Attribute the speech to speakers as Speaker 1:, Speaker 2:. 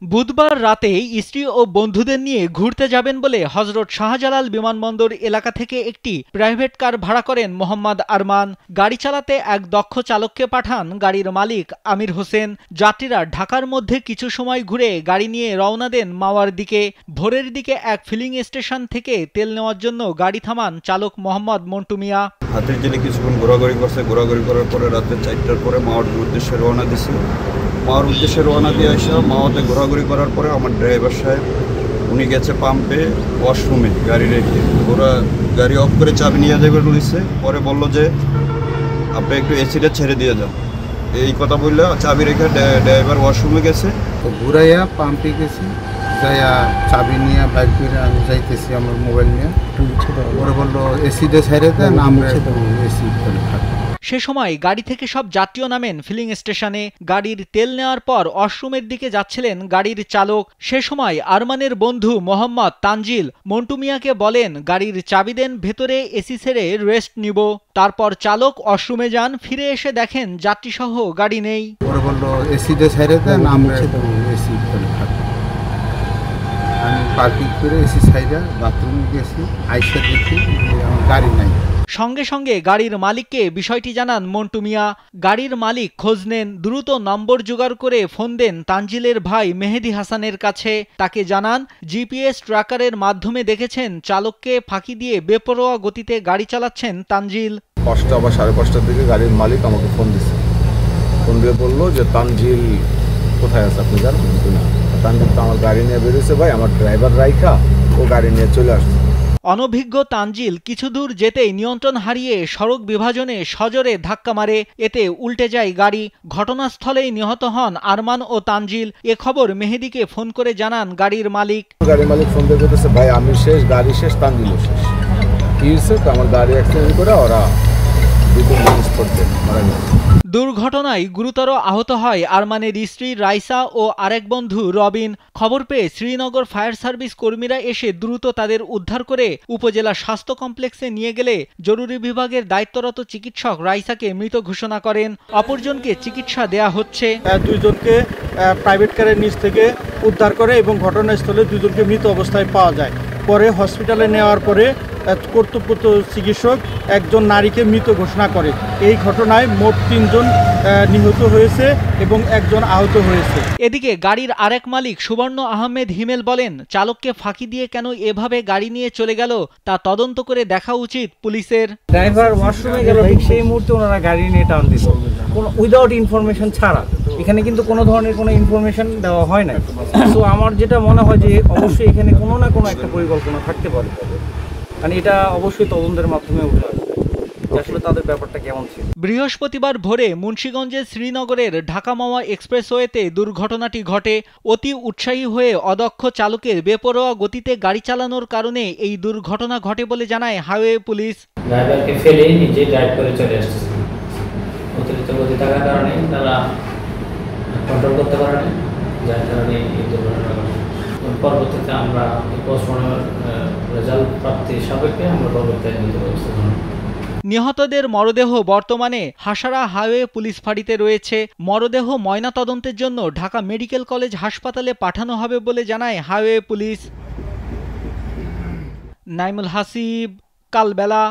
Speaker 1: বুধবার রাতে স্ত্রী ও বন্ধুদের নিয়ে ঘুরতে যাবেন বলে হজরত শাহজালাল বিমানবন্দর এলাকা থেকে একটি প্রাইভেট কার ভাড়া করেন মোহাম্মদ আরমান। গাড়ি চালাতে এক দক্ষ চালককে পাঠান গাড়ির মালিক আমির হোসেন। যাত্রীরা ঢাকার মধ্যে কিছু সময় ঘুরে গাড়ি নিয়ে রওনা দেন মাওয়ার দিকে। ভোরের দিকে এক ফিলিং স্টেশন থেকে তেল নেওয়ার জন্য গাড়ি থামান চালক মোহাম্মদ মন্টু মিয়া।
Speaker 2: হাতের জেলে কিছুক্ষণ ঘোরাঘুরি করছে, ঘোরাঘুরি করার পরে রাতে 4টার পরে মাওয়ার উদ্দেশ্যে রওনা দিছে। মাওয়ার উদ্দেশ্যে রওনা দিয়ে আসা মাওয়াতে ঘোরাঘুরি করার পরে আমার ড্রাইভার সাহেব উনি গেছে পাম্পে ওয়াশরুমে গাড়ি রেখে, ওরা গাড়ি অফ করে চাবি নিয়ে যাবে রয়েছে। পরে বলল যে আপনি একটু এসিটা ছেড়ে দিয়ে যান, এই কথা বললে চাবি রেখে ড্রাইভার ওয়াশরুমে গেছে।
Speaker 3: তো ঘুরাইয়া পাম্পে গেছি, যাইয়া চাবি নিয়ে বাইক করে আমি যাইতেছি আমার মোবাইল নিয়ে। ওরা বললো এসিটা ছেড়ে দেন, আমরা এসি থাকি।
Speaker 1: সে সময় গাড়ি থেকে সব যাত্রীও নামেন ফিলিং স্টেশনে। গাড়ির তেল নেওয়ার পর ওয়াশরুমের দিকে যাচ্ছিলেন গাড়ির চালক। সে সময় আরমানের বন্ধু মোহাম্মদ তানজিল মন্টু মিয়াকে বলেন, গাড়ির চাবি দেন, ভেতরে এসি ছেড়ে রেস্ট নিব। তারপর চালক ওয়াশরুমে যান, ফিরে এসে দেখেন যাত্রীসহ গাড়ি নেই।
Speaker 3: ওরা বললো এসিটা ছেড়ে দেন, আমরা এসি থাকি। আমি পার্কিং করে এসি সাইডে বাথরুমে গেছি, আইসা দেখি আমার গাড়ি নাই।
Speaker 1: সঙ্গে সঙ্গে গাড়ির মালিককে বিষয়টি জানান মন্টু মিয়া। গাড়ির মালিক খোঁজ নেন, দ্রুত নম্বর জোগাড় করে ফোন দেন তানজিলের ভাই মেহেদি হাসানের কাছে। তাকে জানান জিপিএস ট্র্যাকারের মাধ্যমে দেখেছেন চালককে ফাঁকি দিয়ে বেপরোয়া গতিতে গাড়ি চালাচ্ছেন তানজিল।
Speaker 4: 5টা বা 5:30টার দিকে গাড়ির মালিক আমাকে ফোন দিছে। ফোন দিয়ে বললো যে তানজিল কোথায় আছে আপনি জানেন? তানজিল তো আমার গাড়ি নিয়ে বেরিয়েছে ভাই, আমার ড্রাইভার রাইখা ও গাড়ি নিয়ে চলে আসছে।
Speaker 1: অনভিজ্ঞ তানজিল কিছু দূর যেতেই নিয়ন্ত্রণ হারিয়ে সড়ক বিভাজনে সজোরে ধাক্কা মারে, এতে উল্টে যায় গাড়ি। ঘটনাস্থলেই নিহত হন আরমান ও তানজিল। এ খবর মেহেদিকে ফোন করে জানান গাড়ির মালিক।
Speaker 4: গাড়ির মালিক ফোন দিয়ে বলতেছে, ভাই আমি শেষ, গাড়ি শেষ, তানজিল শেষ। কি হয়েছে? তো আমার গাড়ি অ্যাক্সিডেন্ট করে ওরা মারা গেছে।
Speaker 1: দুর্ঘটনায় গুরুতর আহত হয় আরমানের স্ত্রী রাইসা ও আরেক বন্ধু রবিন। খবর পেয়ে শ্রীনগর ফায়ার সার্ভিস কর্মীরা এসে দ্রুত তাদের উদ্ধার করে উপজেলা স্বাস্থ্য কমপ্লেক্সে নিয়ে গেলে জরুরি বিভাগের দায়িত্বরত চিকিৎসক রাইসাকে মৃত ঘোষণা করেন। অপরজনকে চিকিৎসা দেয়া হচ্ছে।
Speaker 5: দুইজনকে প্রাইভেট কারের নিচ থেকে উদ্ধার করে এবং ঘটনাস্থলে দুইজনকে মৃত অবস্থায় পাওয়া যায়। পরে হসপিটালে নেওয়ার পরে কর্তব্যরত চিকিৎসক একজন নারীকে মৃত ঘোষণা করে। এই ঘটনায় মোট 3 জন নিহত হয়েছে এবং 1 জন আহত হয়েছে।
Speaker 1: এদিকে গাড়ির আরেক মালিক সুবর্ণ আহমেদ হিমেল বলেন, চালককে ফাঁকি দিয়ে কেন এভাবে গাড়ি নিয়ে চলে গেল তা তদন্ত করে দেখা উচিত পুলিশের।
Speaker 6: ড্রাইভার ওয়াশরুমে গেল, ঠিক সেই মুহূর্তে ওনারা গাড়ি নিয়ে টান দিল, কোনো উইদাউট ইনফরমেশন ছাড়া। এখানে কিন্তু কোনো ধরনের কোনো ইনফরমেশন দেওয়া হয় না। তো আমার যেটা মনে হয় যে অবশ্যই এখানে কোনো না কোনো একটা পরিকল্পনা থাকতে পারে, কারণ এটা অবশ্যই তদন্তের মাধ্যমে উঠে আসবে আসলে তাদের ব্যাপারটা কেমন ছিল।
Speaker 1: বৃহস্পতিবার ভোরে মুন্সিগঞ্জের শ্রীনগরের ঢাকা মাওয়া এক্সপ্রেসওয়েতে দুর্ঘটনাটি ঘটে। অতি উৎসাহী হয়ে অদক্ষ চালকের বেপরোয়া গতিতে গাড়ি চালানোর কারণে এই দুর্ঘটনা ঘটে বলে জানায় হাইওয়ে পুলিশ।
Speaker 7: ড্রাইভারকে ফেলে নিজে ড্রাইভ করে চলে আসছে। অতিরিক্ত গতি থাকার কারণে তারা কন্ট্রোল করতে পারেনি, যার কারণে এই দুর্ঘটনা ঘটে। পরবর্তীতে আমরা পোস্টমর্টমের রেজাল্ট প্রাপ্তির সাপেক্ষে আমরা পরবর্তীতে ব্যবস্থা গ্রহণ করি।
Speaker 1: নিহতদের মরদেহ বর্তমানে হাসারা হাইওয়ে পুলিশ ফাঁড়িতে রয়েছে। মরদেহ ময়না তদন্তের জন্য ঢাকা মেডিকেল কলেজ হাসপাতালে পাঠানো হবে বলে জানায় হাইওয়ে পুলিশ। নাইমুল হাসিব, কালবেলা।